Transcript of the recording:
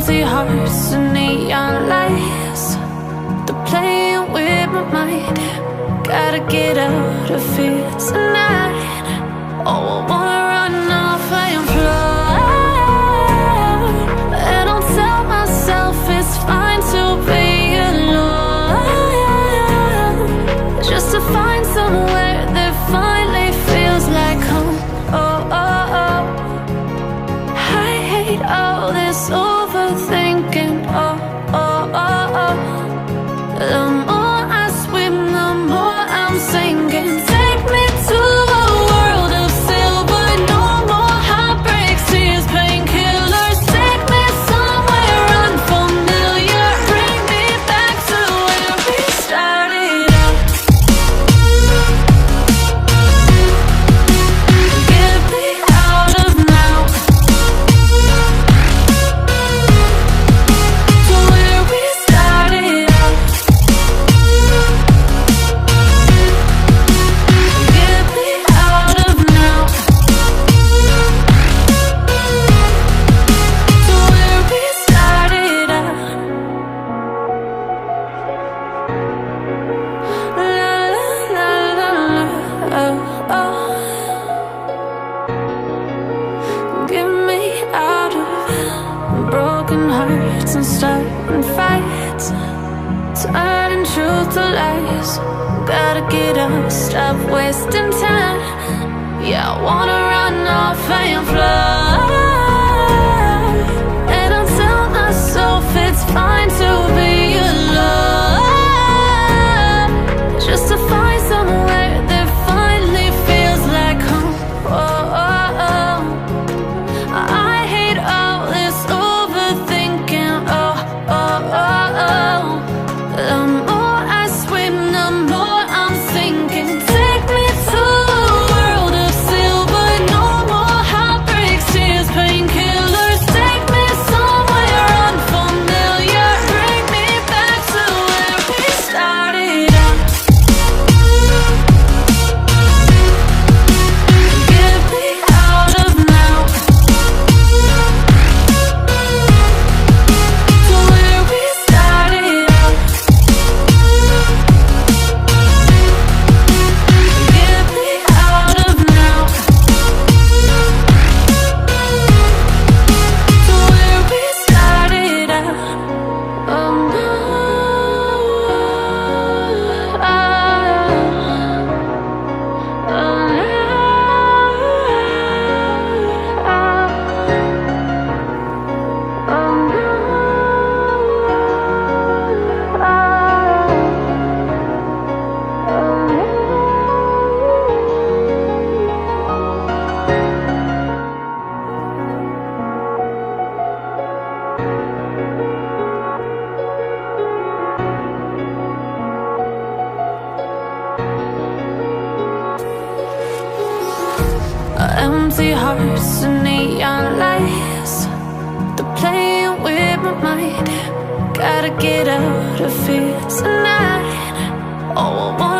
Empty hearts and neon lights, they're playing with my mind. Gotta get out of here tonight. Oh, I wanna run off and fly, and I'll tell myself it's fine to be alone, just to find somewhere that finally feels like home. Oh, oh, oh. I hate all this overthinking. Oh, oh, oh, oh. The more I swim, the more I'm sinking. Take me to a world of silver. No more heartbreaks, tears, painkillers. Take me somewhere unfamiliar. Bring me back to where we started out. Get me out of now, to where we started out. Get me out of now, to where we started out. La la la la la, oh, oh. Get me out of broken hearts and starting fights, turning truth to lies. Gotta get up, stop wasting time. Yeah, I wanna run off and fly, and I'll tell myself it's fine to be alone, just to find somewhere that finally feels like home. Oh, oh, oh. I hate all this overthinking. Oh, oh, oh, oh. The more I swim, the more I'm sinking. Take me to a world of silver. No more heartbreaks, tears, painkillers. Take me somewhere unfamiliar. Bring me back to where we started out. Get me out of now, to where we started out. Get me out of now, to where we started out. Oh no, empty hearts and neon lights, they're playing with my mind. Gotta get out of here tonight. Oh, I wanna